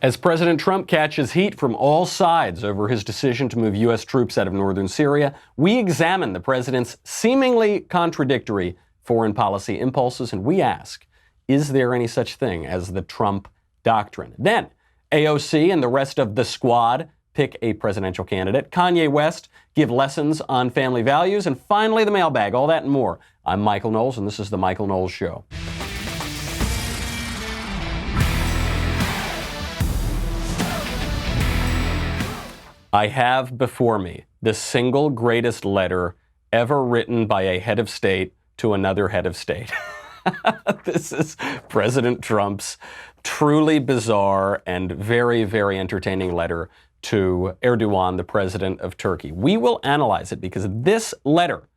As President Trump catches heat from all sides over his decision to move U.S. troops out of northern Syria, we examine the president's seemingly contradictory foreign policy impulses, and we ask, is there any such thing as the Trump Doctrine? Then, AOC and the rest of the squad pick a presidential candidate. Kanye West give lessons on family values. And finally, the mailbag, all that and more. I'm Michael Knowles, and this is The Michael Knowles Show. I have before me the single greatest letter ever written by a head of state to another head of state. This is President Trump's truly bizarre and very, very entertaining letter to Erdogan, the president of Turkey. We will analyze it because this letter,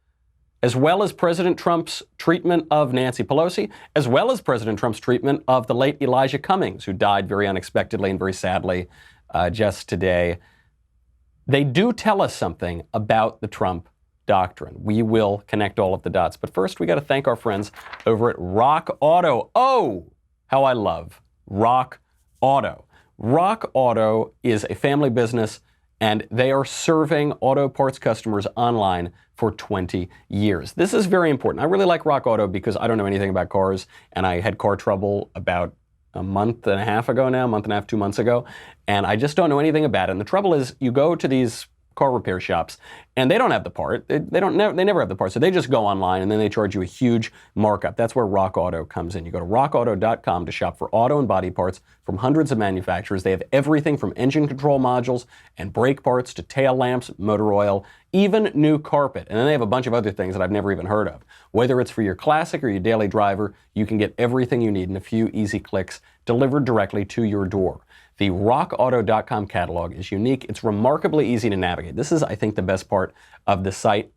as well as President Trump's treatment of Nancy Pelosi, as well as President Trump's treatment of the late Elijah Cummings, who died very unexpectedly and very sadly just today, they do tell us something about the Trump Doctrine. We will connect all of the dots. But first, we got to thank our friends over at Rock Auto. Oh, how I love Rock Auto. Rock Auto is a family business, and they are serving auto parts customers online for 20 years. This is very important. I really like Rock Auto because I don't know anything about cars, and I had car trouble about a month and a half ago now, 2 months ago, and I just don't know anything about it. And the trouble is, you go to these car repair shops, and they don't have the part. They never have the part, so they just go online, and then they charge you a huge markup. That's where Rock Auto comes in. You go to rockauto.com to shop for auto and body parts from hundreds of manufacturers. They have everything from engine control modules and brake parts to tail lamps, motor oil, even new carpet. And then they have a bunch of other things that I've never even heard of. Whether it's for your classic or your daily driver, you can get everything you need in a few easy clicks delivered directly to your door. The rockauto.com catalog is unique. It's remarkably easy to navigate. This is, I think, the best part of the site.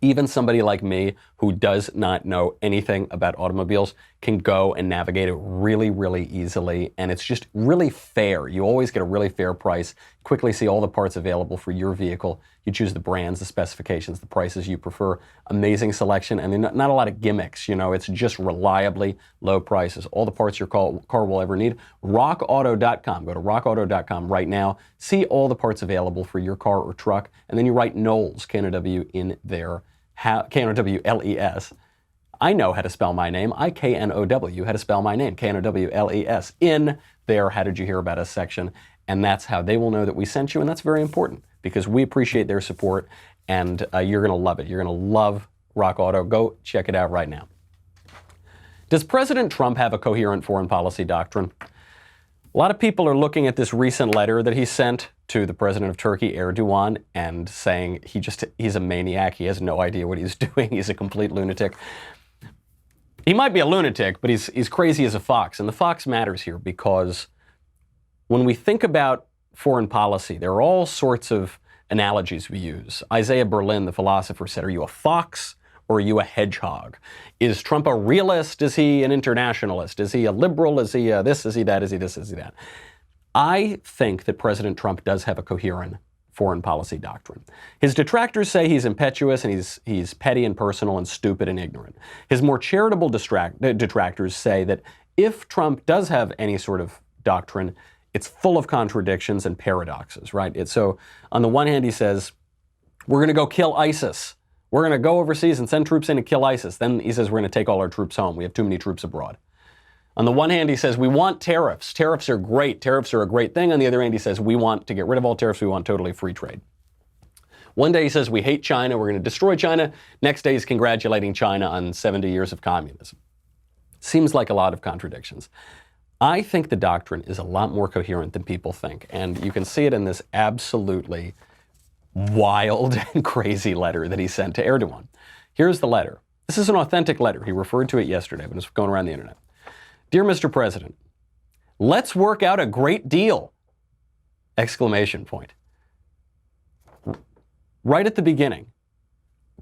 Even somebody like me who does not know anything about automobiles can go and navigate it really, really easily. And it's just really fair. You always get a really fair price. Quickly see all the parts available for your vehicle. You choose the brands, the specifications, the prices you prefer. Amazing selection. And not a lot of gimmicks. You know, it's just reliably low prices. All the parts your car will ever need. RockAuto.com. Go to RockAuto.com right now. See all the parts available for your car or truck. And then you write Knowles, K-N-O-W, in there. K-N-O-W-L-E-S. I know how to spell my name. I-K-N-O-W, how to spell my name. K-N-O-W-L-E-S. In their How Did You Hear About Us section. And that's how they will know that we sent you. And that's very important because we appreciate their support. And you're going to love it. You're going to love Rock Auto. Go check it out right now. Does President Trump have a coherent foreign policy doctrine? A lot of people are looking at this recent letter that he sent to the president of Turkey, Erdogan, and saying he's a maniac. He has no idea what he's doing. He's a complete lunatic. He might be a lunatic, but he's crazy as a fox. And the fox matters here because when we think about foreign policy, there are all sorts of analogies we use. Isaiah Berlin, the philosopher, said, are you a fox or are you a hedgehog? Is Trump a realist? Is he an internationalist? Is he a liberal? Is he this? Is he that? Is he this? Is he that? I think that President Trump does have a coherent foreign policy doctrine. His detractors say he's impetuous and he's petty and personal and stupid and ignorant. His more charitable detractors say that if Trump does have any sort of doctrine, it's full of contradictions and paradoxes, right? So on the one hand, he says, we're going to go kill ISIS. We're going to go overseas and send troops in to kill ISIS. Then he says, we're going to take all our troops home. We have too many troops abroad. On the one hand, he says, we want tariffs. Tariffs are great. Tariffs are a great thing. On the other hand, he says, we want to get rid of all tariffs. We want totally free trade. One day he says, we hate China. We're going to destroy China. Next day he's congratulating China on 70 years of communism. Seems like a lot of contradictions. I think the doctrine is a lot more coherent than people think. And you can see it in this absolutely wild and crazy letter that he sent to Erdogan. Here's the letter. This is an authentic letter. He referred to it yesterday, but it's going around the internet. Dear Mr. President, let's work out a great deal! Exclamation point. Right at the beginning,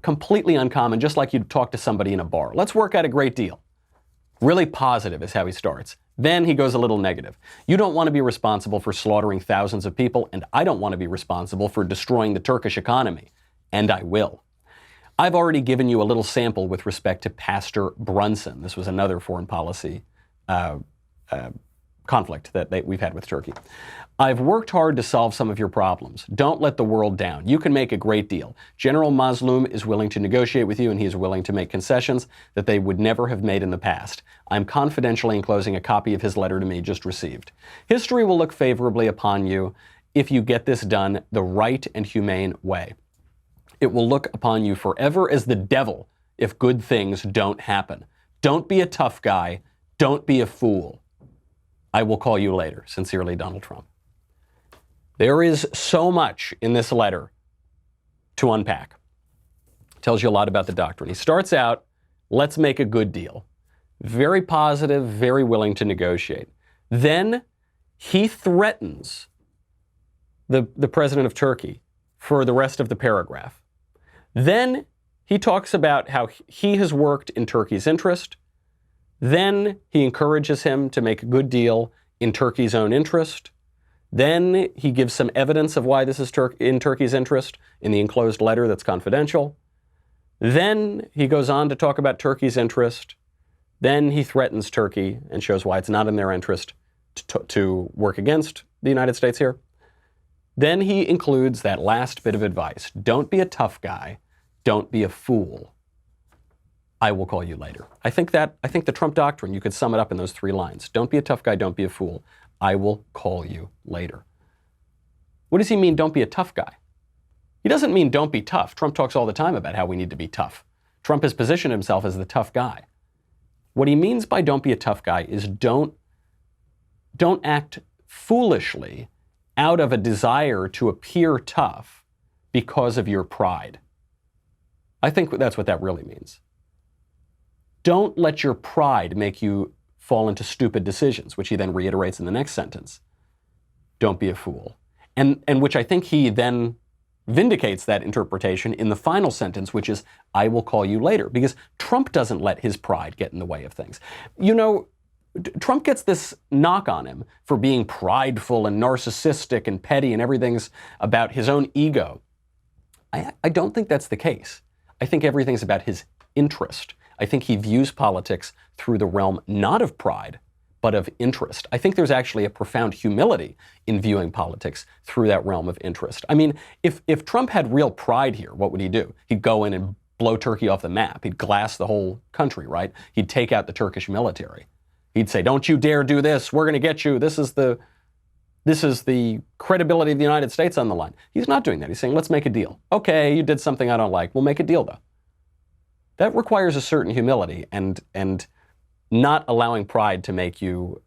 completely uncommon, just like you'd talk to somebody in a bar. Let's work out a great deal. Really positive is how he starts. Then he goes a little negative. You don't want to be responsible for slaughtering thousands of people, and I don't want to be responsible for destroying the Turkish economy. And I will. I've already given you a little sample with respect to Pastor Brunson. This was another foreign policy conflict that we've had with Turkey. I've worked hard to solve some of your problems. Don't let the world down. You can make a great deal. General Mazloum is willing to negotiate with you, and he is willing to make concessions that they would never have made in the past. I'm confidentially enclosing a copy of his letter to me just received. History will look favorably upon you if you get this done the right and humane way. It will look upon you forever as the devil if good things don't happen. Don't be a tough guy. Don't be a fool. I will call you later. Sincerely, Donald Trump. There is so much in this letter to unpack. Tells you a lot about the doctrine. He starts out, let's make a good deal. Very positive, very willing to negotiate. Then he threatens the president of Turkey for the rest of the paragraph. Then he talks about how he has worked in Turkey's interest. Then he encourages him to make a good deal in Turkey's own interest. Then he gives some evidence of why this is in Turkey's interest in the enclosed letter that's confidential. Then he goes on to talk about Turkey's interest. Then he threatens Turkey and shows why it's not in their interest to work against the United States here. Then he includes that last bit of advice. Don't be a tough guy. Don't be a fool. I will call you later. I think the Trump Doctrine, you could sum it up in those 3 lines. Don't be a tough guy, don't be a fool. I will call you later. What does he mean, don't be a tough guy? He doesn't mean don't be tough. Trump talks all the time about how we need to be tough. Trump has positioned himself as the tough guy. What he means by don't be a tough guy is don't act foolishly out of a desire to appear tough because of your pride. I think that's what that really means. Don't let your pride make you fall into stupid decisions, which he then reiterates in the next sentence. Don't be a fool. And which I think he then vindicates that interpretation in the final sentence, which is, I will call you later, because Trump doesn't let his pride get in the way of things. You know, Trump gets this knock on him for being prideful and narcissistic and petty and everything's about his own ego. I don't think that's the case. I think everything's about his interest. I think he views politics through the realm not of pride, but of interest. I think there's actually a profound humility in viewing politics through that realm of interest. I mean, if Trump had real pride here, what would he do? He'd go in and blow Turkey off the map. He'd glass the whole country, right? He'd take out the Turkish military. He'd say, don't you dare do this. We're going to get you. This is the credibility of the United States on the line. He's not doing that. He's saying, let's make a deal. Okay, you did something I don't like. We'll make a deal, though. That requires a certain humility and not allowing pride to make you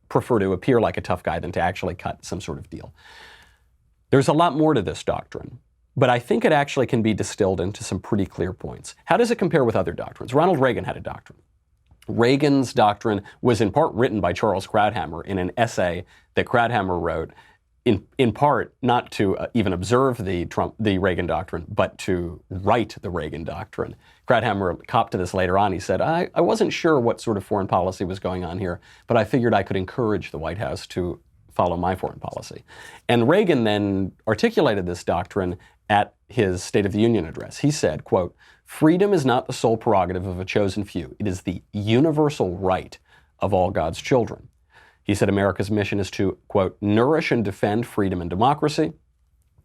prefer to appear like a tough guy than to actually cut some sort of deal. There's a lot more to this doctrine, but I think it actually can be distilled into some pretty clear points. How does it compare with other doctrines? Ronald Reagan had a doctrine. Reagan's doctrine was in part written by Charles Krauthammer in an essay that Krauthammer wrote, in part not to even observe the Reagan doctrine, but to write the Reagan doctrine. Krauthammer copped to this later on. He said, I wasn't sure what sort of foreign policy was going on here, but I figured I could encourage the White House to follow my foreign policy. And Reagan then articulated this doctrine at his State of the Union address. He said, quote, freedom is not the sole prerogative of a chosen few. It is the universal right of all God's children. He said America's mission is to, quote, nourish and defend freedom and democracy.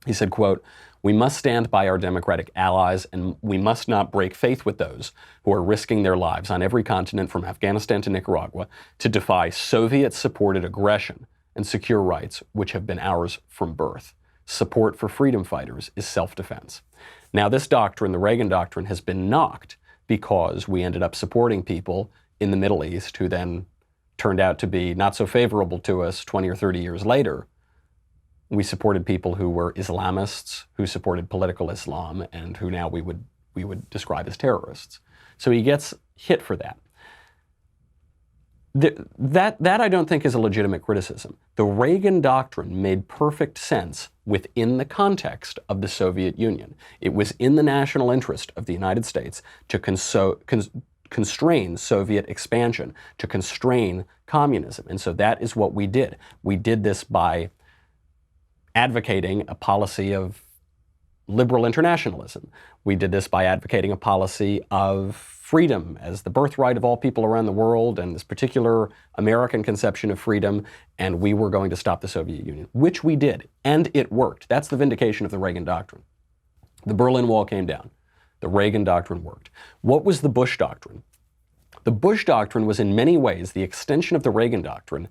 He said, quote, we must stand by our democratic allies and we must not break faith with those who are risking their lives on every continent from Afghanistan to Nicaragua to defy Soviet-supported aggression and secure rights which have been ours from birth. Support for freedom fighters is self-defense. Now, this doctrine, the Reagan doctrine, has been knocked because we ended up supporting people in the Middle East who then turned out to be not so favorable to us 20 or 30 years later. We supported people who were Islamists, who supported political Islam, and who now we would describe as terrorists. So he gets hit for that. That I don't think is a legitimate criticism. The Reagan doctrine made perfect sense within the context of the Soviet Union. It was in the national interest of the United States to constrain Soviet expansion, to constrain communism. And so that is what we did. We did this by advocating a policy of liberal internationalism. We did this by advocating a policy of freedom as the birthright of all people around the world and this particular American conception of freedom, and we were going to stop the Soviet Union, which we did, and it worked. That's the vindication of the Reagan Doctrine. The Berlin Wall came down. The Reagan Doctrine worked. What was the Bush Doctrine? The Bush Doctrine was in many ways the extension of the Reagan Doctrine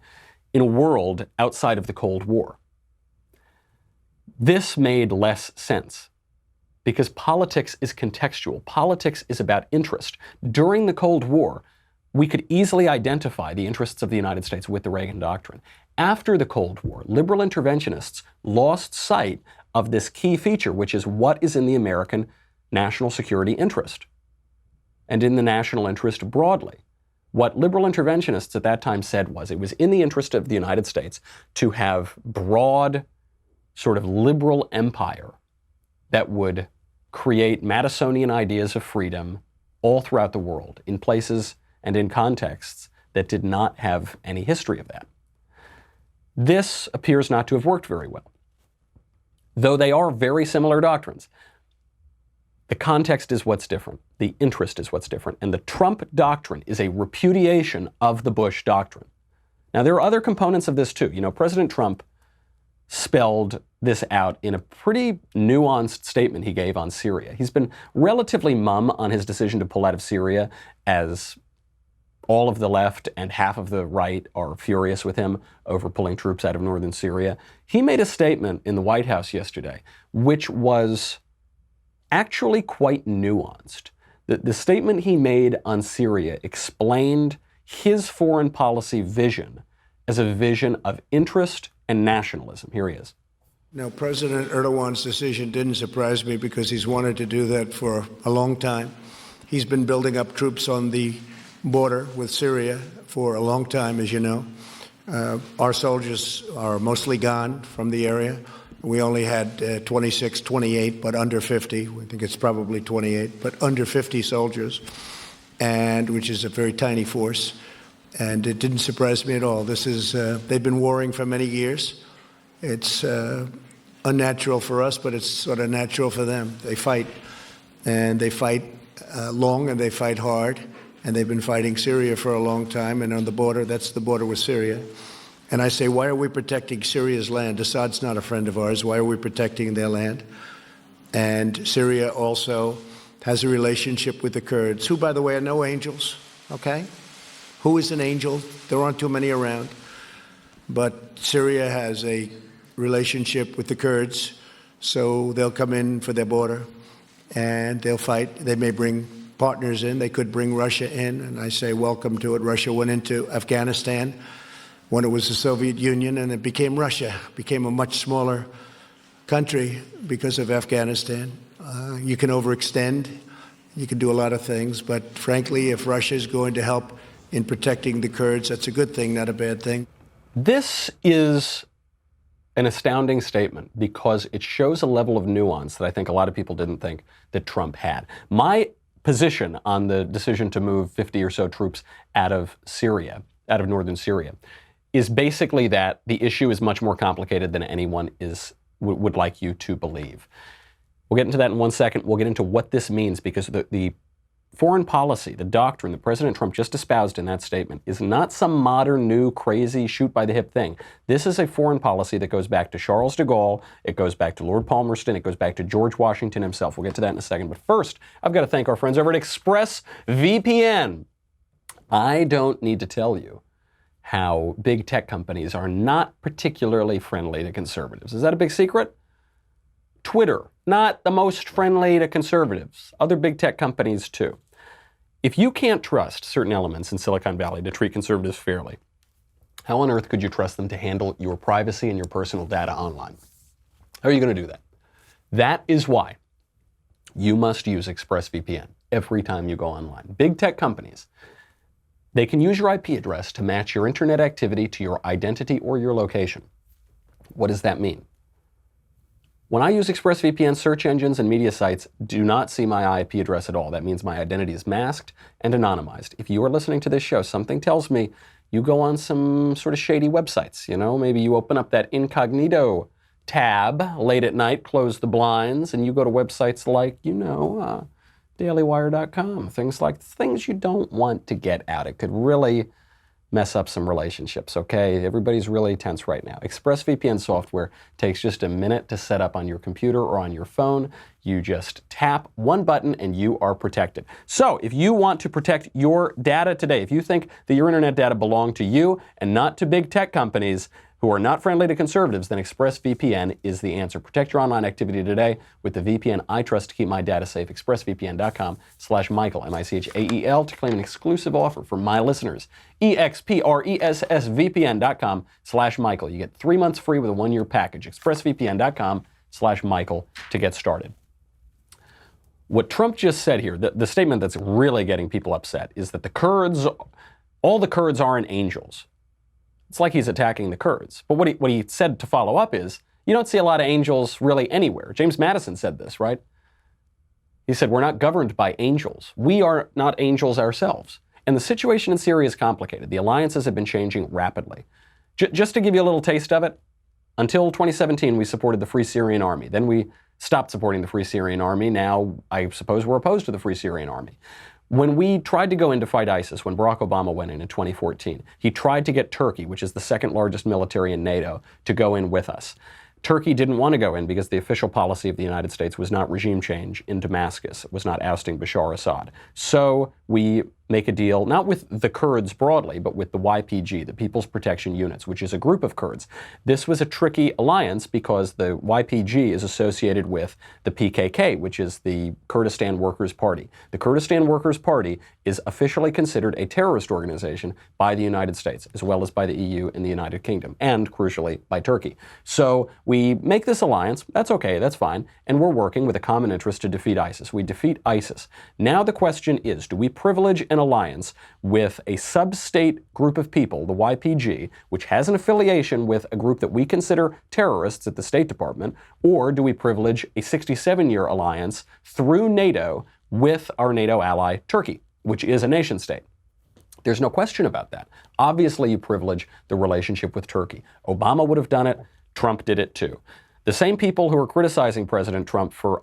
in a world outside of the Cold War. This made less sense because politics is contextual. Politics is about interest. During the Cold War, we could easily identify the interests of the United States with the Reagan Doctrine. After the Cold War, liberal interventionists lost sight of this key feature, which is what is in the American national security interest and in the national interest broadly. What liberal interventionists at that time said was it was in the interest of the United States to have broad sort of liberal empire that would create Madisonian ideas of freedom all throughout the world in places and in contexts that did not have any history of that. This appears not to have worked very well. Though they are very similar doctrines, the context is what's different. The interest is what's different. And the Trump Doctrine is a repudiation of the Bush Doctrine. Now, there are other components of this too. You know, President Trump spelled this out in a pretty nuanced statement he gave on Syria. He's been relatively mum on his decision to pull out of Syria, as all of the left and half of the right are furious with him over pulling troops out of northern Syria. He made a statement in the White House yesterday, which was actually quite nuanced. The statement he made on Syria explained his foreign policy vision as a vision of interest and nationalism. Here he is. Now, President Erdogan's decision didn't surprise me because he's wanted to do that for a long time. He's been building up troops on the border with Syria for a long time, as you know. Our soldiers are mostly gone from the area. We only had 26, 28, but under 50. I think it's probably 28, but under 50 soldiers, and which is a very tiny force. And it didn't surprise me at all. This is they've been warring for many years. It's unnatural for us, but it's sort of natural for them. They fight, and they fight long, and they fight hard, and they've been fighting Syria for a long time. And on the border, that's the border with Syria. And I say, why are we protecting Syria's land? Assad's not a friend of ours. Why are we protecting their land? And Syria also has a relationship with the Kurds, who, by the way, are no angels, okay? Who is an angel? There aren't too many around. But Syria has a relationship with the Kurds, so they'll come in for their border, and they'll fight. They may bring partners in. They could bring Russia in, and I say welcome to it. Russia went into Afghanistan when it was the Soviet Union, and it became Russia, became a much smaller country because of Afghanistan. You can overextend, you can do a lot of things, but frankly, if Russia is going to help in protecting the Kurds, that's a good thing, not a bad thing. This is an astounding statement because it shows a level of nuance that I think a lot of people didn't think that Trump had. My position on the decision to move 50 or so troops out of Syria, out of northern Syria, is basically that the issue is much more complicated than anyone would like you to believe. We'll get into that in 1 second. We'll get into what this means because the foreign policy, the doctrine that President Trump just espoused in that statement is not some modern, new, crazy, shoot-by-the-hip thing. This is a foreign policy that goes back to Charles de Gaulle, it goes back to Lord Palmerston, it goes back to George Washington himself. We'll get to that in a second. But first, I've got to thank our friends over at ExpressVPN. I don't need to tell you how big tech companies are not particularly friendly to conservatives. Is that a big secret? Twitter, not the most friendly to conservatives. Other big tech companies too. If you can't trust certain elements in Silicon Valley to treat conservatives fairly, how on earth could you trust them to handle your privacy and your personal data online? How are you going to do that? That is why you must use ExpressVPN every time you go online. Big tech companies, they can use your IP address to match your internet activity to your identity or your location. What does that mean? When I use ExpressVPN, search engines and media sites do not see my IP address at all. That means my identity is masked and anonymized. If you are listening to this show, something tells me you go on some sort of shady websites, maybe you open up that incognito tab late at night, close the blinds, and you go to websites like, dailywire.com, things you don't want to get out. It could really mess up some relationships, okay? Everybody's really tense right now. ExpressVPN software takes just a minute to set up on your computer or on your phone. You just tap one button and you are protected. So if you want to protect your data today, if you think that your internet data belong to you and not to big tech companies who are not friendly to conservatives, then ExpressVPN is the answer. Protect your online activity today with the VPN I trust to keep my data safe. ExpressVPN.com/Michael, M-I-C-H-A-E-L, to claim an exclusive offer for my listeners. ExpressVPN.com/Michael. You get 3 months free with a 1-year package. ExpressVPN.com/Michael to get started. What Trump just said here, the statement that's really getting people upset, is that all the Kurds aren't angels. It's like he's attacking the Kurds. But what he said to follow up is, you don't see a lot of angels really anywhere. James Madison said this, right? He said, we're not governed by angels. We are not angels ourselves. And the situation in Syria is complicated. The alliances have been changing rapidly. Just to give you a little taste of it, until 2017, we supported the Free Syrian Army. Then we stopped supporting the Free Syrian Army. Now, I suppose we're opposed to the Free Syrian Army. When we tried to go in to fight ISIS, when Barack Obama went in 2014, he tried to get Turkey, which is the second largest military in NATO, to go in with us. Turkey didn't want to go in because the official policy of the United States was not regime change in Damascus. It was not ousting Bashar Assad. So we make a deal, not with the Kurds broadly, but with the YPG, the People's Protection Units, which is a group of Kurds. This was a tricky alliance because the YPG is associated with the PKK, which is the Kurdistan Workers' Party. The Kurdistan Workers' Party is officially considered a terrorist organization by the United States, as well as by the EU and the United Kingdom, and crucially, by Turkey. So we make this alliance, that's okay, that's fine, and we're working with a common interest to defeat ISIS. We defeat ISIS. Now the question is, do we privilege an alliance with a sub-state group of people, the YPG, which has an affiliation with a group that we consider terrorists at the State Department, or do we privilege a 67-year alliance through NATO with our NATO ally, Turkey, which is a nation state? There's no question about that. Obviously, you privilege the relationship with Turkey. Obama would have done it. Trump did it too. The same people who are criticizing President Trump for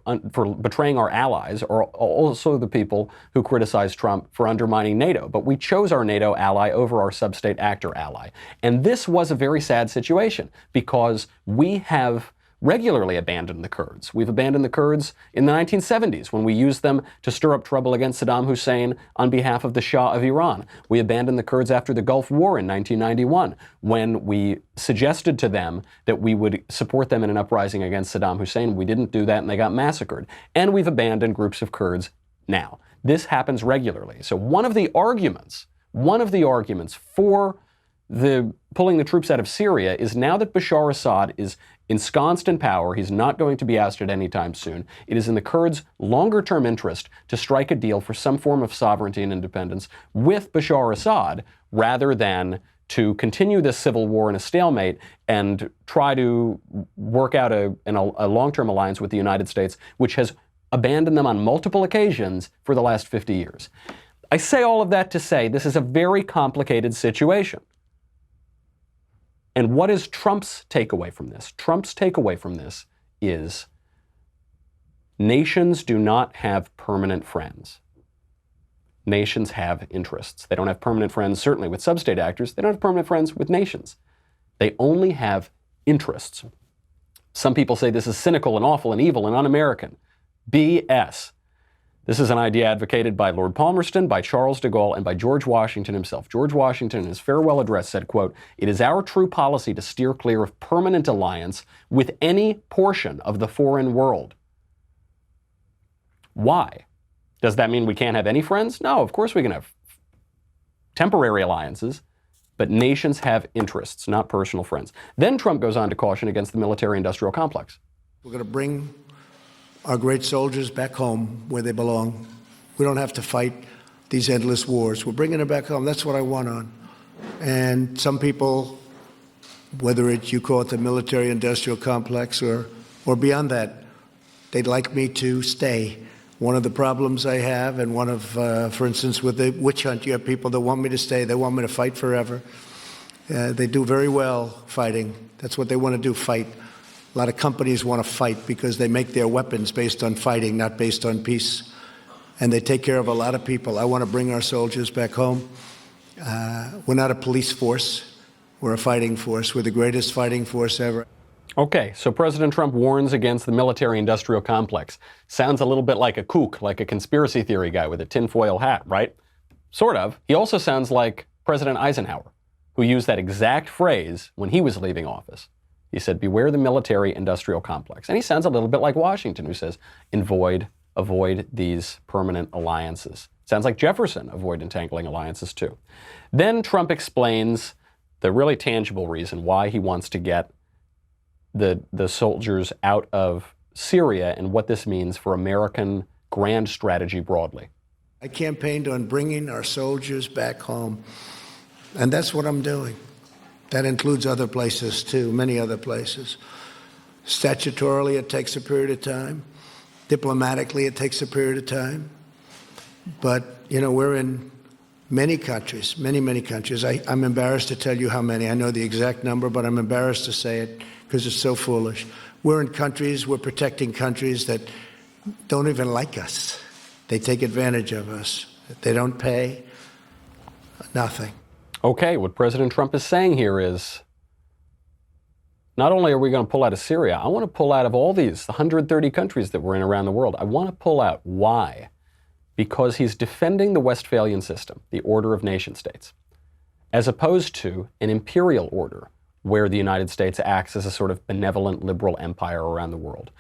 betraying our allies are also the people who criticize Trump for undermining NATO. But we chose our NATO ally over our sub-state actor ally. And this was a very sad situation because we have regularly abandoned the Kurds. We've abandoned the Kurds in the 1970s when we used them to stir up trouble against Saddam Hussein on behalf of the Shah of Iran. We abandoned the Kurds after the Gulf War in 1991 when we suggested to them that we would support them in an uprising against Saddam Hussein. We didn't do that and they got massacred. And we've abandoned groups of Kurds now. This happens regularly. So one of the arguments for pulling the troops out of Syria is now that Bashar Assad is ensconced in power, he's not going to be ousted anytime soon. It is in the Kurds' longer-term interest to strike a deal for some form of sovereignty and independence with Bashar Assad rather than to continue this civil war in a stalemate and try to work out a long-term alliance with the United States, which has abandoned them on multiple occasions for the last 50 years. I say all of that to say this is a very complicated situation. And what is Trump's takeaway from this? Trump's takeaway from this is nations do not have permanent friends. Nations have interests. They don't have permanent friends, certainly with sub-state actors. They don't have permanent friends with nations. They only have interests. Some people say this is cynical and awful and evil and un-American. BS. This is an idea advocated by Lord Palmerston, by Charles de Gaulle, and by George Washington himself. George Washington, in his farewell address, said, quote, "It is our true policy to steer clear of permanent alliance with any portion of the foreign world." Why? Does that mean we can't have any friends? No, of course we can have temporary alliances, but nations have interests, not personal friends. Then Trump goes on to caution against the military-industrial complex. We're going to bring our great soldiers back home where they belong. We don't have to fight these endless wars. We're bringing them back home. That's what I want on. And some people, whether you call it the military-industrial complex or beyond that, they'd like me to stay. One of the problems I have, and one of, for instance, with the witch hunt, you have people that want me to stay. They want me to fight forever. They do very well fighting. That's what they want to do, fight. A lot of companies want to fight because they make their weapons based on fighting, not based on peace. And they take care of a lot of people. I want to bring our soldiers back home. We're not a police force. We're a fighting force. We're the greatest fighting force ever. Okay, so President Trump warns against the military-industrial complex. Sounds a little bit like a kook, like a conspiracy theory guy with a tinfoil hat, right? Sort of. He also sounds like President Eisenhower, who used that exact phrase when he was leaving office. He said, beware the military-industrial complex. And he sounds a little bit like Washington, who says, avoid these permanent alliances. Sounds like Jefferson, avoid entangling alliances too. Then Trump explains the really tangible reason why he wants to get the soldiers out of Syria and what this means for American grand strategy broadly. I campaigned on bringing our soldiers back home, and that's what I'm doing. That includes other places too, many other places. Statutorily, it takes a period of time. Diplomatically, it takes a period of time. But, you know, we're in many countries, many countries. I'm embarrassed to tell you how many. I know the exact number, but I'm embarrassed to say it because it's so foolish. We're in countries, we're protecting countries that don't even like us. They take advantage of us. They don't pay, nothing. Okay, what President Trump is saying here is, not only are we going to pull out of Syria, I want to pull out of all these, the 130 countries that we're in around the world. I want to pull out. Why? Because he's defending the Westphalian system, the order of nation states, as opposed to an imperial order where the United States acts as a sort of benevolent liberal empire around the world.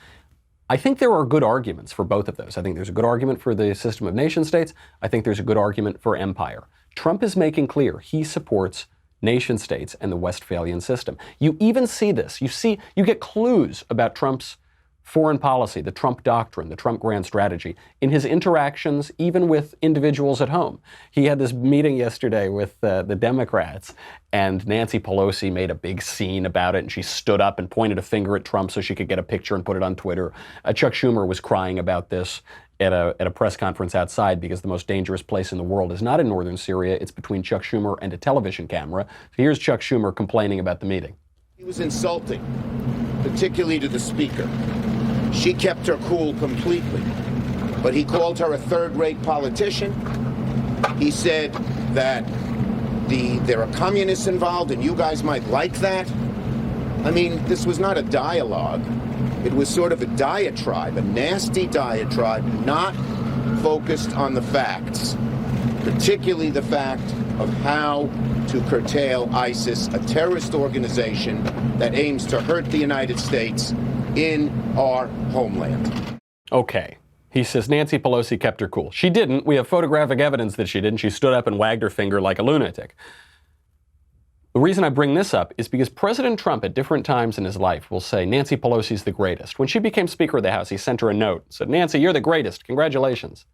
I think there are good arguments for both of those. I think there's a good argument for the system of nation states. I think there's a good argument for empire. Trump is making clear he supports nation states and the Westphalian system. You even see this. You get clues about Trump's foreign policy, the Trump Doctrine, the Trump grand strategy, in his interactions even with individuals at home. He had this meeting yesterday with the Democrats, and Nancy Pelosi made a big scene about it, and she stood up and pointed a finger at Trump so she could get a picture and put it on Twitter. Chuck Schumer was crying about this at a press conference outside because the most dangerous place in the world is not in northern Syria, it's between Chuck Schumer and a television camera. So here's Chuck Schumer complaining about the meeting. He was insulting, particularly to the speaker. She kept her cool completely, but he called her a third-rate politician. He said that there are communists involved and you guys might like that. I mean, this was not a dialogue. It was sort of a diatribe, a nasty diatribe, not focused on the facts, particularly the fact of how to curtail ISIS, a terrorist organization that aims to hurt the United States in our homeland. Okay. He says Nancy Pelosi kept her cool. She didn't. We have photographic evidence that she didn't. She stood up and wagged her finger like a lunatic. The reason I bring this up is because President Trump at different times in his life will say Nancy Pelosi's the greatest. When she became Speaker of the House, he sent her a note, said, Nancy, you're the greatest. Congratulations.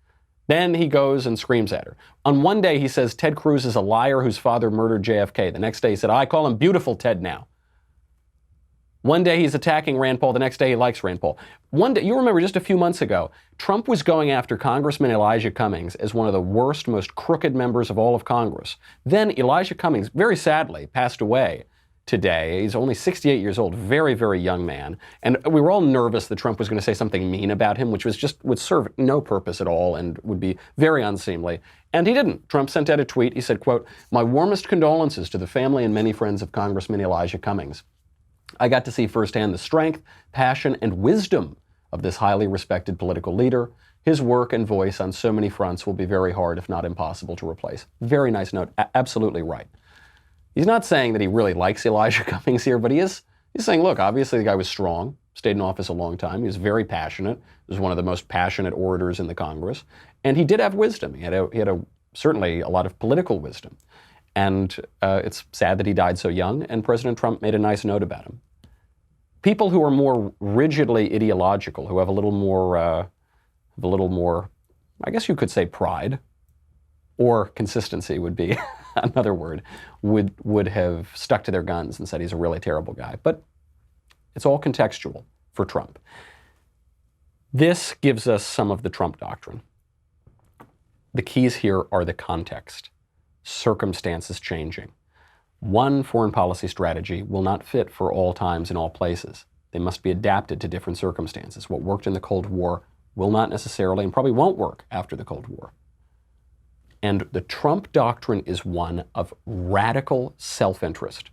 Then he goes and screams at her. On one day, he says Ted Cruz is a liar whose father murdered JFK. The next day, he said, I call him beautiful Ted now. One day he's attacking Rand Paul. The next day he likes Rand Paul. One day, you remember just a few months ago, Trump was going after Congressman Elijah Cummings as one of the worst, most crooked members of all of Congress. Then Elijah Cummings, very sadly, passed away today. He's only 68 years old, very, very young man. And we were all nervous that Trump was going to say something mean about him, which would serve no purpose at all and would be very unseemly. And he didn't. Trump sent out a tweet. He said, quote, my warmest condolences to the family and many friends of Congressman Elijah Cummings. I got to see firsthand the strength, passion, and wisdom of this highly respected political leader. His work and voice on so many fronts will be very hard, if not impossible, to replace. Very nice note. Absolutely right. He's not saying that he really likes Elijah Cummings here, but he's saying, look, obviously the guy was strong, stayed in office a long time. He was very passionate. He was one of the most passionate orators in the Congress. And he did have wisdom. He had certainly a lot of political wisdom. And it's sad that he died so young, and President Trump made a nice note about him. People who are more rigidly ideological, who have a little more, I guess you could say pride, or consistency would be another word, would have stuck to their guns and said he's a really terrible guy. But it's all contextual for Trump. This gives us some of the Trump doctrine. The keys here are the context. Circumstances changing. One foreign policy strategy will not fit for all times and all places. They must be adapted to different circumstances. What worked in the Cold War will not necessarily and probably won't work after the Cold War. And the Trump doctrine is one of radical self-interest.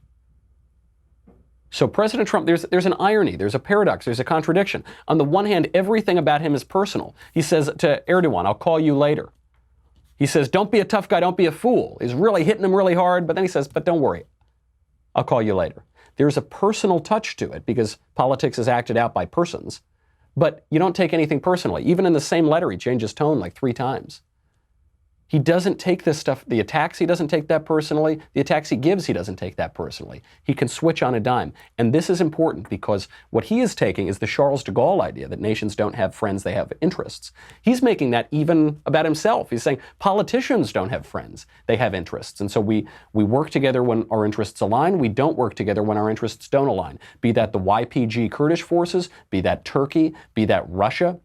So President Trump, there's an irony, there's a paradox, there's a contradiction. On the one hand, everything about him is personal. He says to Erdogan, I'll call you later. He says, don't be a tough guy, don't be a fool. He's really hitting him really hard, but then he says, but don't worry, I'll call you later. There's a personal touch to it because politics is acted out by persons, but you don't take anything personally. Even in the same letter, he changes tone like 3 times. He doesn't take this stuff, the attacks, he doesn't take that personally. The attacks he gives, he doesn't take that personally. He can switch on a dime. And this is important because what he is taking is the Charles de Gaulle idea that nations don't have friends, they have interests. He's making that even about himself. He's saying politicians don't have friends, they have interests. And so we work together when our interests align. We don't work together when our interests don't align. Be that the YPG Kurdish forces, be that Turkey, be that Russia.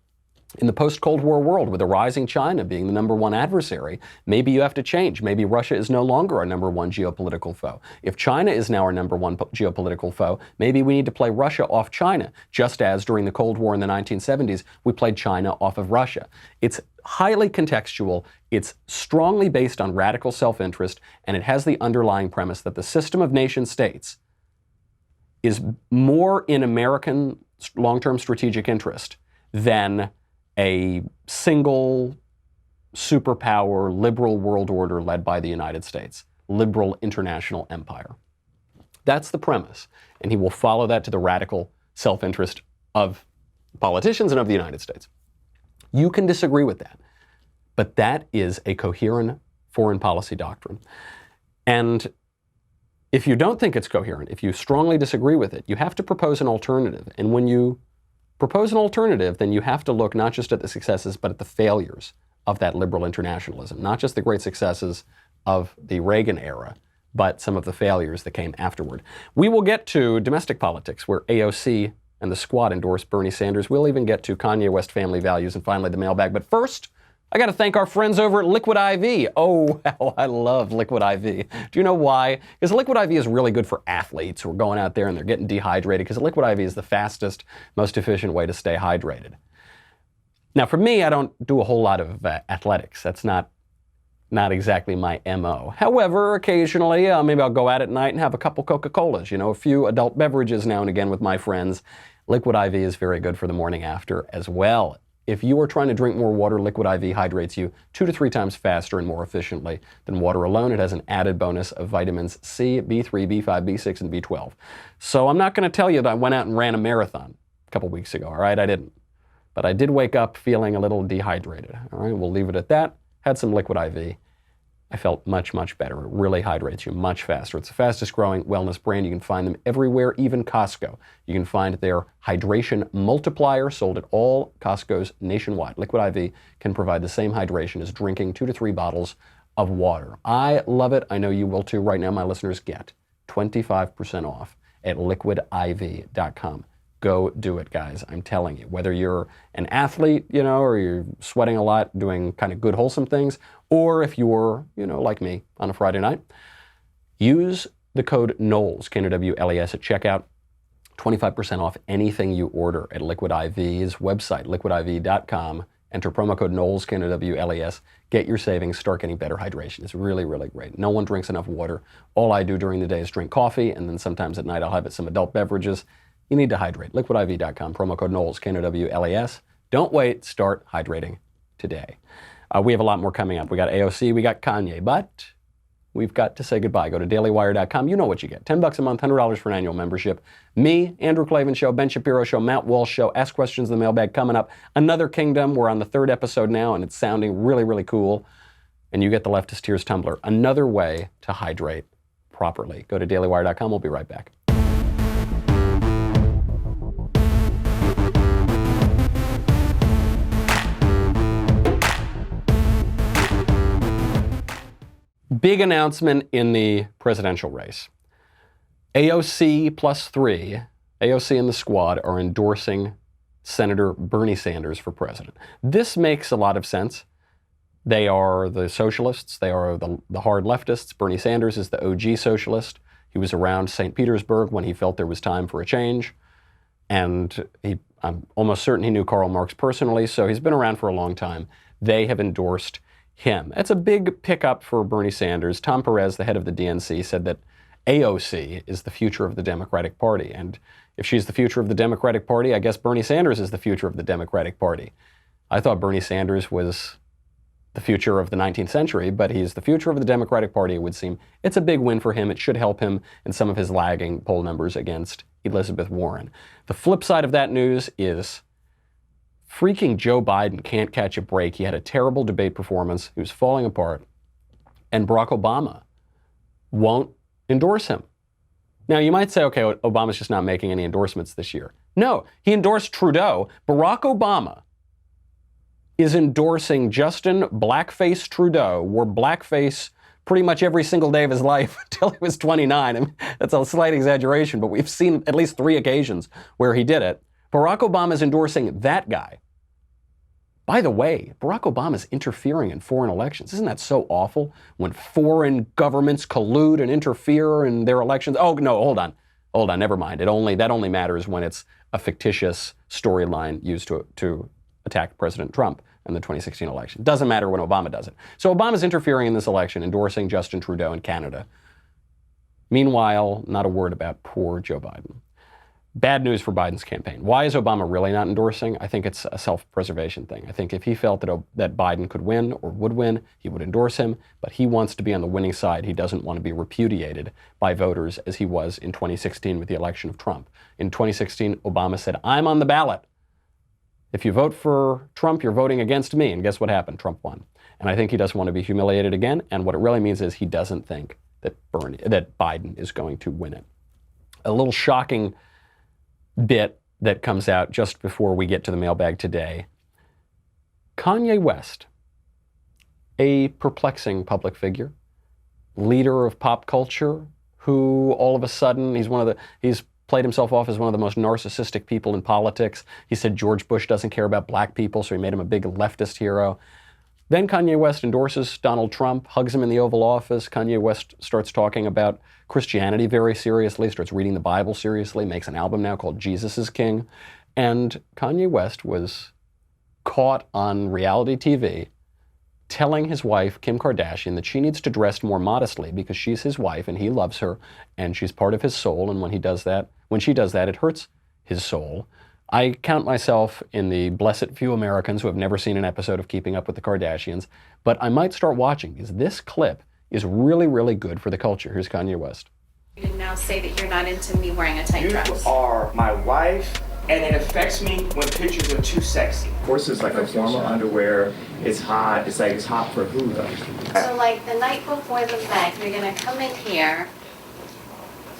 In the post-Cold War world, with a rising China being the number one adversary, maybe you have to change. Maybe Russia is no longer our number one geopolitical foe. If China is now our number one geopolitical foe, maybe we need to play Russia off China, just as during the Cold War in the 1970s, we played China off of Russia. It's highly contextual, it's strongly based on radical self-interest, and it has the underlying premise that the system of nation states is more in American long-term strategic interest than a single superpower liberal world order led by the United States, liberal international empire. That's the premise, and he will follow that to the radical self-interest of politicians and of the United States. You can disagree with that, but that is a coherent foreign policy doctrine. And if you don't think it's coherent, if you strongly disagree with it, you have to propose an alternative. And when you propose an alternative, then you have to look not just at the successes, but at the failures of that liberal internationalism. Not just the great successes of the Reagan era, but some of the failures that came afterward. We will get to domestic politics, where AOC and the squad endorsed Bernie Sanders. We'll even get to Kanye West family values and finally the mailbag. But first, I got to thank our friends over at Liquid IV. Oh, how I love Liquid IV. Do you know why? Because Liquid IV is really good for athletes who are going out there and they're getting dehydrated, because Liquid IV is the fastest, most efficient way to stay hydrated. Now, for me, I don't do a whole lot of athletics. That's not exactly my MO. However, occasionally, maybe I'll go out at night and have a couple Coca-Colas, a few adult beverages now and again with my friends. Liquid IV is very good for the morning after as well. If you are trying to drink more water, Liquid IV hydrates you 2 to 3 times faster and more efficiently than water alone. It has an added bonus of vitamins C, B3, B5, B6, and B12. So I'm not going to tell you that I went out and ran a marathon a couple weeks ago, all right? I didn't. But I did wake up feeling a little dehydrated, all right? We'll leave it at that. Had some Liquid IV. I felt much, much better. It really hydrates you much faster. It's the fastest growing wellness brand. You can find them everywhere, even Costco. You can find their hydration multiplier sold at all Costco's nationwide. Liquid IV can provide the same hydration as drinking 2 to 3 bottles of water. I love it. I know you will too. Right now, my listeners get 25% off at liquidiv.com. Go do it, guys. I'm telling you. Whether you're an athlete, or you're sweating a lot, doing kind of good, wholesome things, or if you're, like me, on a Friday night, use the code Knowles, K-N-O-W-L-E-S, at checkout. 25% off anything you order at Liquid IV's website, liquidiv.com. Enter promo code Knowles, K-N-O-W-L-E-S. Get your savings. Start getting better hydration. It's really, really great. No one drinks enough water. All I do during the day is drink coffee, and then sometimes at night I'll have some adult beverages. You need to hydrate. Liquidiv.com, promo code Knowles, K-N-O-W-L-E-S. Don't wait. Start hydrating today. We have a lot more coming up. We got AOC, we got Kanye, but we've got to say goodbye. Go to dailywire.com. You know what you get. $10 a month, $100 for an annual membership. Me, Andrew Klavan Show, Ben Shapiro Show, Matt Walsh Show, Ask Questions in the Mailbag coming up. Another Kingdom. We're on the 3rd episode now, and it's sounding really, really cool. And you get the Leftist Tears Tumbler. Another way to hydrate properly. Go to dailywire.com. We'll be right back. Big announcement in the presidential race. AOC plus 3, AOC and the squad are endorsing Senator Bernie Sanders for president. This makes a lot of sense. They are the socialists. They are the hard leftists. Bernie Sanders is the OG socialist. He was around St. Petersburg when he felt there was time for a change. And I'm almost certain he knew Karl Marx personally, so he's been around for a long time. They have endorsed him. That's a big pickup for Bernie Sanders. Tom Perez, the head of the DNC, said that AOC is the future of the Democratic Party. And if she's the future of the Democratic Party, I guess Bernie Sanders is the future of the Democratic Party. I thought Bernie Sanders was the future of the 19th century, but he's the future of the Democratic Party, it would seem. It's a big win for him. It should help him in some of his lagging poll numbers against Elizabeth Warren. The flip side of that news is freaking Joe Biden can't catch a break. He had a terrible debate performance. He was falling apart. And Barack Obama won't endorse him. Now, you might say, okay, Obama's just not making any endorsements this year. No, he endorsed Trudeau. Barack Obama is endorsing Justin Blackface Trudeau, wore blackface pretty much every single day of his life until he was 29. I mean, that's a slight exaggeration, but we've seen at least 3 occasions where he did it. Barack Obama is endorsing that guy. By the way, Barack Obama is interfering in foreign elections. Isn't that so awful? When foreign governments collude and interfere in their elections. Oh, no, hold on, never mind. That only matters when it's a fictitious storyline used to attack President Trump in the 2016 election. Doesn't matter when Obama does it. So Obama's interfering in this election, endorsing Justin Trudeau in Canada. Meanwhile, not a word about poor Joe Biden. Bad news for Biden's campaign. Why is Obama really not endorsing? I think it's a self-preservation thing. I think if he felt that Biden could win or would win, he would endorse him, but he wants to be on the winning side. He doesn't want to be repudiated by voters as he was in 2016 with the election of Trump. In 2016, Obama said, "I'm on the ballot. If you vote for Trump, you're voting against me." And guess what happened? Trump won. And I think he doesn't want to be humiliated again. And what it really means is he doesn't think that Biden is going to win it. A little shocking bit that comes out just before we get to the mailbag today. Kanye West, a perplexing public figure, leader of pop culture, who all of a sudden he's played himself off as one of the most narcissistic people in politics. He said George Bush doesn't care about black people, so he made him a big leftist hero. Then Kanye West endorses Donald Trump, hugs him in the Oval Office. Kanye West starts talking about Christianity very seriously, starts reading the Bible seriously, makes an album now called Jesus is King. And Kanye West was caught on reality TV telling his wife, Kim Kardashian, that she needs to dress more modestly because she's his wife and he loves her and she's part of his soul. And when she does that, it hurts his soul. I count myself in the blessed few Americans who have never seen an episode of Keeping Up with the Kardashians, but I might start watching because this clip is really, really good for the culture. Here's Kanye West. You can now say that you're not into me wearing a tight dress. You are my wife, and it affects me when pictures are too sexy. Of course, it's like a formal underwear. It's hot. It's like, it's hot for who, though? So, like, the night before the Met, you're going to come in here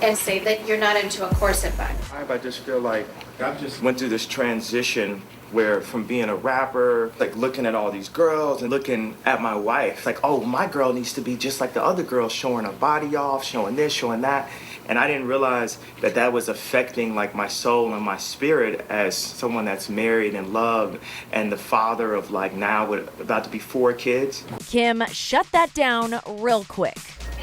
and say that you're not into a corset bag. I just feel like I just went through this transition where from being a rapper, like looking at all these girls and looking at my wife, like, oh, my girl needs to be just like the other girls, showing her body off, showing this, showing that. And I didn't realize that that was affecting like my soul and my spirit as someone that's married and loved and the father of like now with about to be 4 kids. Kim, shut that down real quick.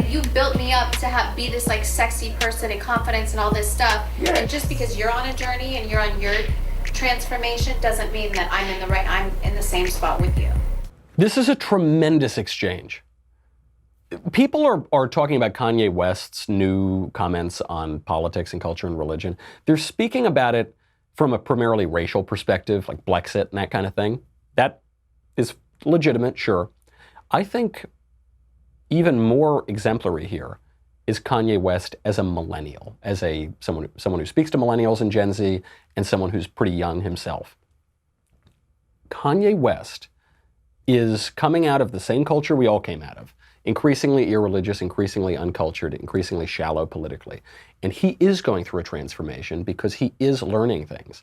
You built me up to be this like sexy person and confidence and all this stuff. Yeah. And just because you're on a journey and you're on your transformation doesn't mean that I'm in the same spot with you. This is a tremendous exchange. People are talking about Kanye West's new comments on politics and culture and religion. They're speaking about it from a primarily racial perspective, like Brexit and that kind of thing. That is legitimate, sure. I think even more exemplary here is Kanye West as a millennial, as someone who speaks to millennials and Gen Z, and someone who's pretty young himself. Kanye West is coming out of the same culture we all came out of, increasingly irreligious, increasingly uncultured, increasingly shallow politically. And he is going through a transformation because he is learning things.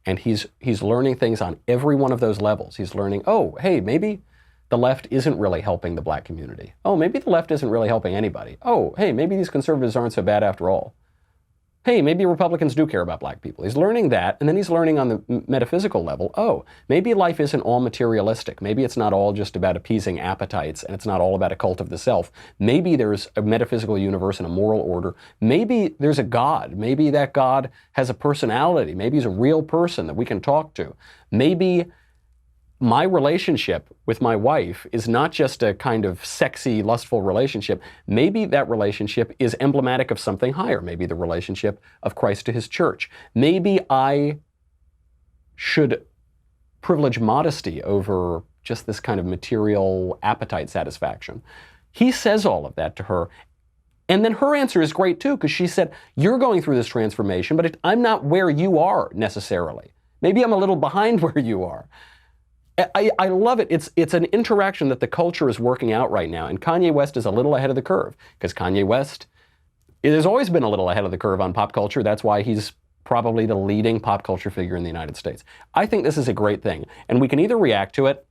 And he's learning things on every one of those levels. He's learning, oh, hey, maybe the left isn't really helping the black community. Oh, maybe the left isn't really helping anybody. Oh, hey, maybe these conservatives aren't so bad after all. hey, maybe Republicans do care about black people. He's learning that, and then he's learning on the metaphysical level, oh, maybe life isn't all materialistic. Maybe it's not all just about appeasing appetites, and it's not all about a cult of the self. Maybe there's a metaphysical universe and a moral order. Maybe there's a God. Maybe that God has a personality. Maybe he's a real person that we can talk to. Maybe my relationship with my wife is not just a kind of sexy, lustful relationship. Maybe that relationship is emblematic of something higher. Maybe the relationship of Christ to his church. Maybe I should privilege modesty over just this kind of material appetite satisfaction. He says all of that to her. And then her answer is great too, because she said, you're going through this transformation, but I'm not where you are necessarily. Maybe I'm a little behind where you are. I love it. It's an interaction that the culture is working out right now. And Kanye West is a little ahead of the curve, because Kanye West has always been a little ahead of the curve on pop culture. That's why he's probably the leading pop culture figure in the United States. I think this is a great thing. And we can either react to it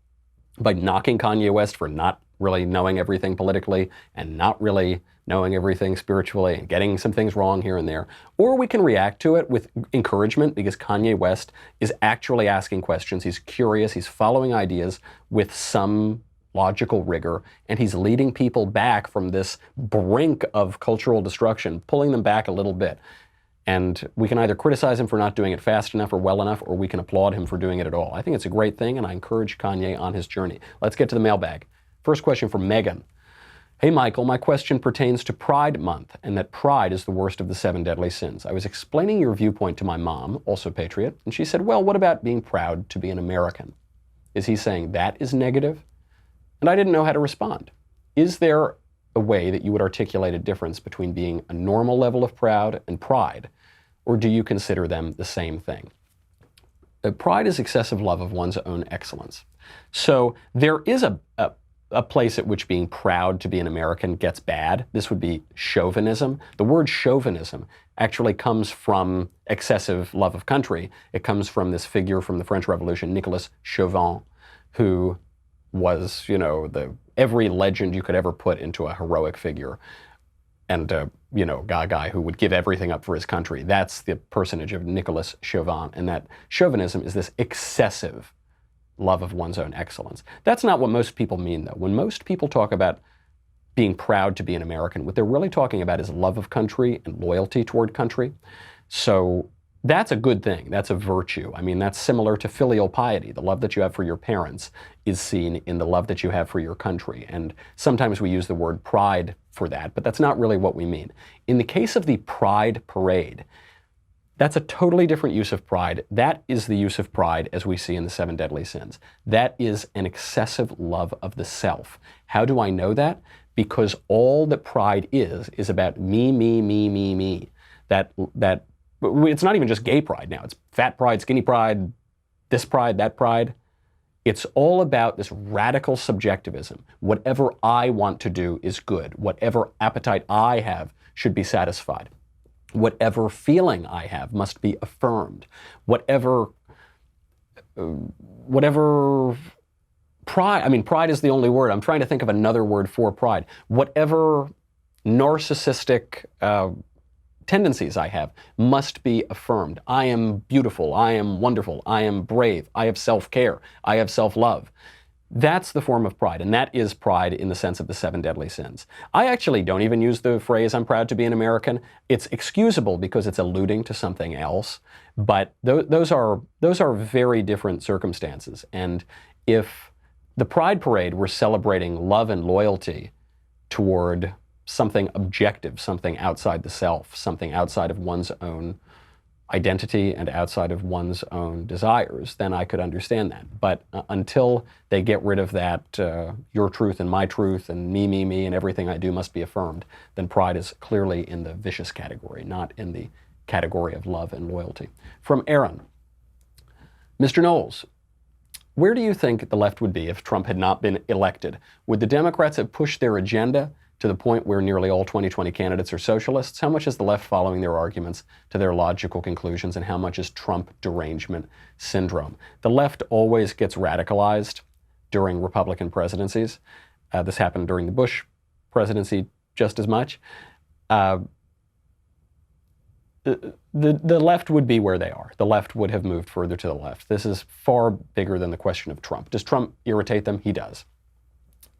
by knocking Kanye West for not really knowing everything politically and not really knowing everything spiritually and getting some things wrong here and there. Or we can react to it with encouragement, because Kanye West is actually asking questions. He's curious. He's following ideas with some logical rigor, and he's leading people back from this brink of cultural destruction, pulling them back a little bit. And we can either criticize him for not doing it fast enough or well enough, or we can applaud him for doing it at all. I think it's a great thing, and I encourage Kanye on his journey. Let's get to the mailbag. First question from Megan. Hey, Michael, my question pertains to Pride Month, and that pride is the worst of the 7 deadly sins. I was explaining your viewpoint to my mom, also patriot, and she said, well, what about being proud to be an American? Is he saying that is negative? And I didn't know how to respond. Is there a way that you would articulate a difference between being a normal level of proud and pride, or do you consider them the same thing? Pride is excessive love of one's own excellence. So there is a place at which being proud to be an American gets bad. This would be chauvinism. The word chauvinism actually comes from excessive love of country. It comes from this figure from the French Revolution, Nicolas Chauvin, who was, every legend you could ever put into a heroic figure. And, a guy who would give everything up for his country. That's the personage of Nicolas Chauvin. And that chauvinism is this excessive love of one's own excellence. That's not what most people mean, though. When most people talk about being proud to be an American, what they're really talking about is love of country and loyalty toward country. So that's a good thing. That's a virtue. I mean, that's similar to filial piety. The love that you have for your parents is seen in the love that you have for your country. And sometimes we use the word pride for that, but that's not really what we mean. In the case of the Pride Parade, that's a totally different use of pride. That is the use of pride as we see in the 7 deadly sins. That is an excessive love of the self. How do I know that? Because all that pride is about me, me, me, me, me. That it's not even just gay pride now. It's fat pride, skinny pride, this pride, that pride. It's all about this radical subjectivism. Whatever I want to do is good. Whatever appetite I have should be satisfied. Whatever feeling I have must be affirmed. Whatever pride, pride is the only word. I'm trying to think of another word for pride. Whatever narcissistic tendencies I have must be affirmed. I am beautiful. I am wonderful. I am brave. I have self-care. I have self-love. That's the form of pride, and that is pride in the sense of the 7 deadly sins. I actually don't even use the phrase, I'm proud to be an American. It's excusable because it's alluding to something else, but those are very different circumstances. And if the Pride Parade were celebrating love and loyalty toward something objective, something outside the self, something outside of one's own identity and outside of one's own desires, then I could understand that. But until they get rid of that your truth and my truth and me, me, me, and everything I do must be affirmed, then pride is clearly in the vicious category, not in the category of love and loyalty. From Aaron. Mr. Knowles, where do you think the left would be if Trump had not been elected? Would the Democrats have pushed their agenda to the point where nearly all 2020 candidates are socialists? How much is the left following their arguments to their logical conclusions, and how much is Trump derangement syndrome? The left always gets radicalized during Republican presidencies. This happened during the Bush presidency just as much. the left would be where they are. The left would have moved further to the left. This is far bigger than the question of Trump. Does Trump irritate them? He does.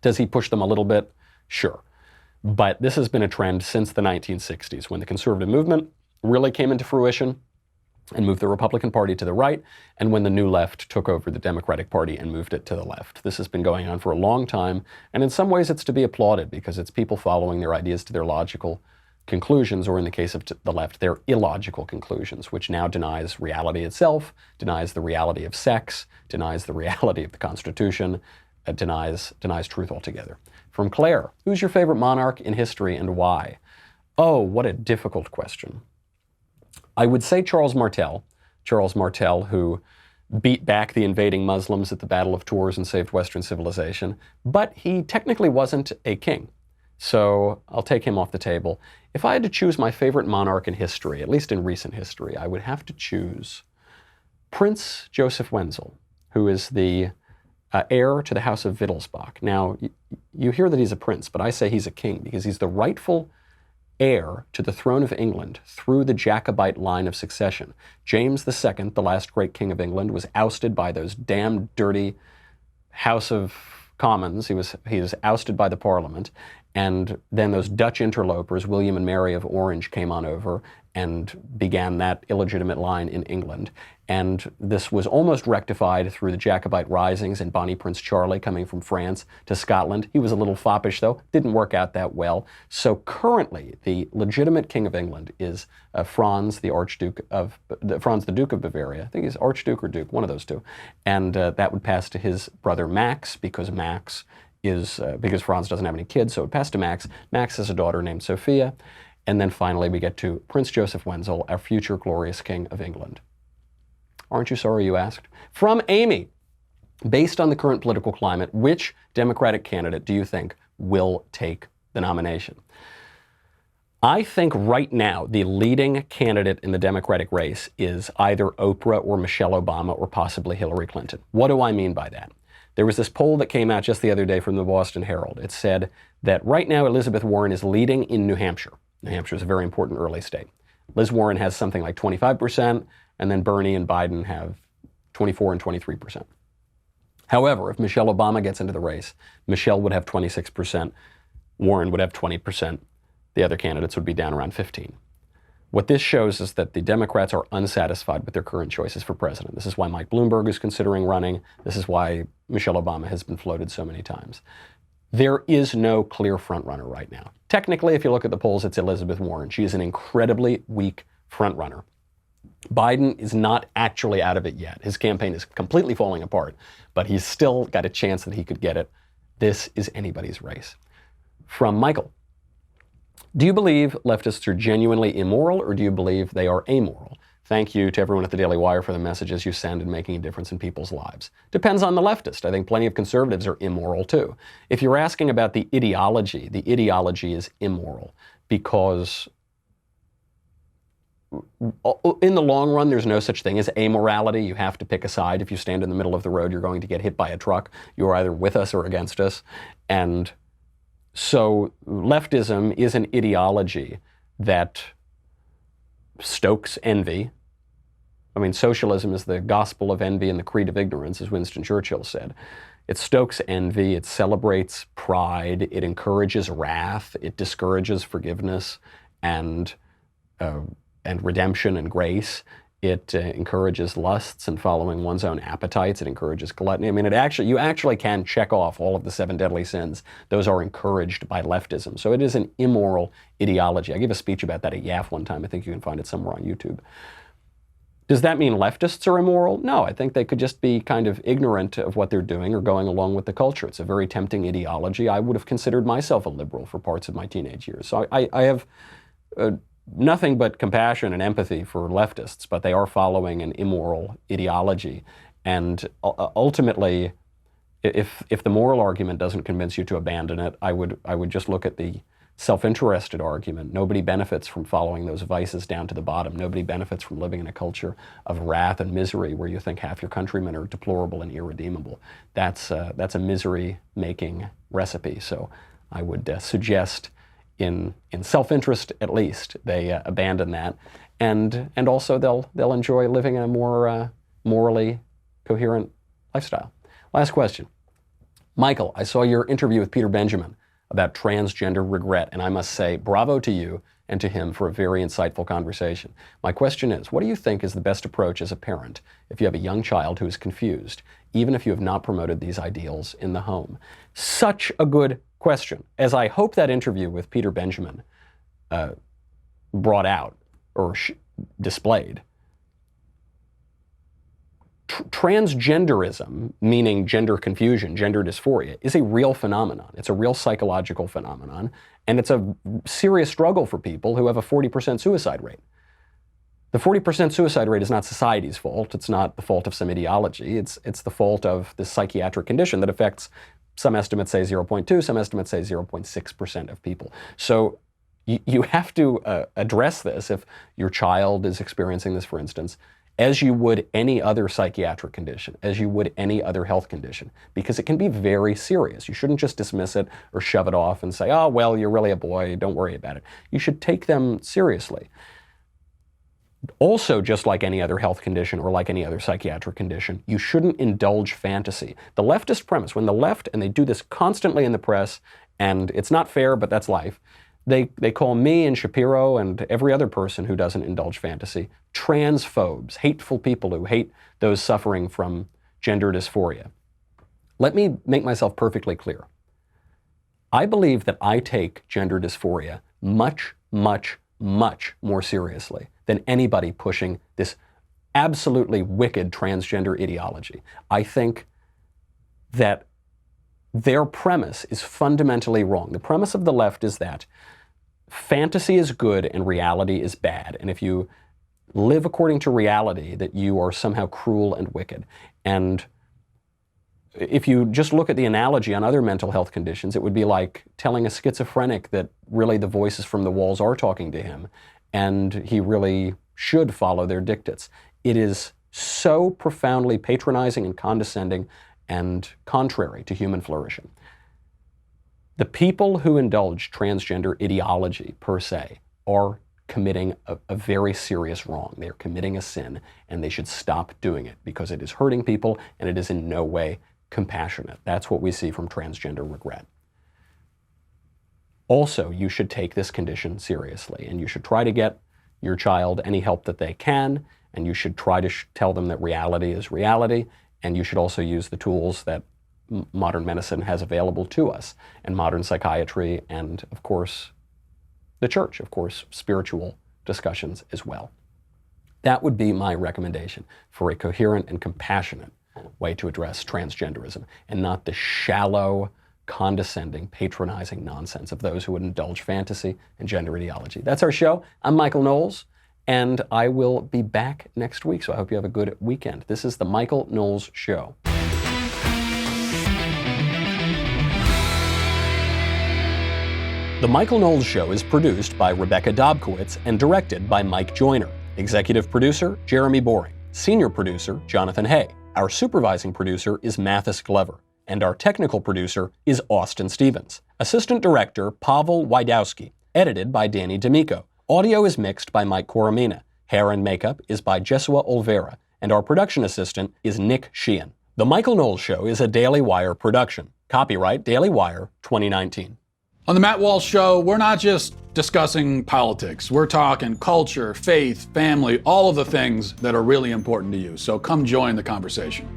Does he push them a little bit? Sure. But this has been a trend since the 1960s, when the conservative movement really came into fruition and moved the Republican Party to the right, and when the New Left took over the Democratic Party and moved it to the left. This has been going on for a long time, and in some ways it's to be applauded, because it's people following their ideas to their logical conclusions, or in the case of the left, their illogical conclusions, which now denies reality itself, denies the reality of sex, denies the reality of the Constitution, denies truth altogether. From Claire, who's your favorite monarch in history and why? Oh, what a difficult question. I would say Charles Martel, who beat back the invading Muslims at the Battle of Tours and saved Western civilization, but he technically wasn't a king. So I'll take him off the table. If I had to choose my favorite monarch in history, at least in recent history, I would have to choose Prince Joseph Wenzel, who is the heir to the House of Wittelsbach. Now, you hear that he's a prince, but I say he's a king because he's the rightful heir to the throne of England through the Jacobite line of succession. James II, the last great king of England, was ousted by those damn dirty House of Commons. He was ousted by the Parliament. And then those Dutch interlopers, William and Mary of Orange, came on over and began that illegitimate line in England. And this was almost rectified through the Jacobite risings and Bonnie Prince Charlie coming from France to Scotland. He was a little foppish, though. Didn't work out that well. So currently, the legitimate king of England is Franz, the Duke of Bavaria. I think he's Archduke or Duke, one of those two. And that would pass to his brother Max, because Franz doesn't have any kids, so it passed to Max. Max has a daughter named Sophia. And then finally, we get to Prince Joseph Wenzel, our future glorious king of England. Aren't you sorry you asked? From Amy, based on the current political climate, which Democratic candidate do you think will take the nomination? I think right now the leading candidate in the Democratic race is either Oprah or Michelle Obama or possibly Hillary Clinton. What do I mean by that? There was this poll that came out just the other day from the Boston Herald. It said that right now Elizabeth Warren is leading in New Hampshire. New Hampshire is a very important early state. Liz Warren has something like 25%, and then Bernie and Biden have 24 and 23%. However, if Michelle Obama gets into the race, Michelle would have 26%, Warren would have 20%, the other candidates would be down around 15%. What this shows is that the Democrats are unsatisfied with their current choices for president. This is why Mike Bloomberg is considering running. This is why Michelle Obama has been floated so many times. There is no clear frontrunner right now. Technically, if you look at the polls, it's Elizabeth Warren. She is an incredibly weak frontrunner. Biden is not actually out of it yet. His campaign is completely falling apart, but he's still got a chance that he could get it. This is anybody's race. From Michael, do you believe leftists are genuinely immoral, or do you believe they are amoral? Thank you to everyone at the Daily Wire for the messages you send and making a difference in people's lives. Depends on the leftist. I think plenty of conservatives are immoral too. If you're asking about the ideology is immoral because in the long run, there's no such thing as amorality. You have to pick a side. If you stand in the middle of the road, you're going to get hit by a truck. You're either with us or against us. And so leftism is an ideology that stokes envy. I mean, socialism is the gospel of envy and the creed of ignorance, as Winston Churchill said. It stokes envy, it celebrates pride, it encourages wrath, it discourages forgiveness and redemption and grace. It encourages lusts and following one's own appetites. It encourages gluttony. I mean, you actually can check off all of the 7 deadly sins. Those are encouraged by leftism. So it is an immoral ideology. I gave a speech about that at YAF one time. I think you can find it somewhere on YouTube. Does that mean leftists are immoral? No, I think they could just be kind of ignorant of what they're doing or going along with the culture. It's a very tempting ideology. I would have considered myself a liberal for parts of my teenage years. So I have nothing but compassion and empathy for leftists, but they are following an immoral ideology. And ultimately, if the moral argument doesn't convince you to abandon it, I would just look at the self-interested argument. Nobody benefits from following those vices down to the bottom. Nobody benefits from living in a culture of wrath and misery where you think half your countrymen are deplorable and irredeemable. That's a misery-making recipe. So I would suggest in self-interest, at least, they abandon that. and also they'll enjoy living in a more morally coherent lifestyle. Last question. Michael, I saw your interview with Peter Benjamin about transgender regret, and I must say bravo to you and to him for a very insightful conversation. My question is, what do you think is the best approach as a parent if you have a young child who is confused, even if you have not promoted these ideals in the home? Such a good question. As I hope that interview with Peter Benjamin brought out or displayed, transgenderism, meaning gender confusion, gender dysphoria, is a real phenomenon. It's a real psychological phenomenon, and it's a serious struggle for people who have a 40% suicide rate. The 40% suicide rate is not society's fault. It's not the fault of some ideology. It's the fault of this psychiatric condition that affects, some estimates say 0.2, some estimates say 0.6% of people. So you have to address this if your child is experiencing this, for instance, as you would any other psychiatric condition, as you would any other health condition, because it can be very serious. You shouldn't just dismiss it or shove it off and say, oh, well, you're really a boy, don't worry about it. You should take them seriously. Also, just like any other health condition or like any other psychiatric condition, you shouldn't indulge fantasy. The leftist premise, when the left, and they do this constantly in the press, and it's not fair, but that's life, they call me and Shapiro and every other person who doesn't indulge fantasy transphobes, hateful people who hate those suffering from gender dysphoria. Let me make myself perfectly clear. I believe that I take gender dysphoria much, much, much more seriously than anybody pushing this absolutely wicked transgender ideology. I think that their premise is fundamentally wrong. The premise of the left is that fantasy is good and reality is bad. And if you live according to reality, that you are somehow cruel and wicked. And if you just look at the analogy on other mental health conditions, it would be like telling a schizophrenic that really the voices from the walls are talking to him and he really should follow their dictates. It is so profoundly patronizing and condescending and contrary to human flourishing. The people who indulge transgender ideology, per se, are committing a very serious wrong. They are committing a sin, and they should stop doing it because it is hurting people and it is in no way compassionate. That's what we see from transgender regret. Also, you should take this condition seriously, and you should try to get your child any help that they can, and you should try to tell them that reality is reality, and you should also use the tools that modern medicine has available to us, and modern psychiatry, and of course, the church, of course, spiritual discussions as well. That would be my recommendation for a coherent and compassionate way to address transgenderism, and not the shallow, condescending, patronizing nonsense of those who would indulge fantasy and gender ideology. That's our show. I'm Michael Knowles, and I will be back next week, so I hope you have a good weekend. This is The Michael Knowles Show. The Michael Knowles Show is produced by Rebecca Dobkowitz and directed by Mike Joyner. Executive producer, Jeremy Boring. Senior producer, Jonathan Hay. Our supervising producer is Mathis Glover. And our technical producer is Austin Stevens. Assistant director, Pavel Wydowski. Edited by Danny D'Amico. Audio is mixed by Mike Coromina. Hair and makeup is by Jesua Olvera. And our production assistant is Nick Sheehan. The Michael Knowles Show is a Daily Wire production. Copyright Daily Wire 2019. On the Matt Walsh Show, we're not just discussing politics. We're talking culture, faith, family, all of the things that are really important to you. So come join the conversation.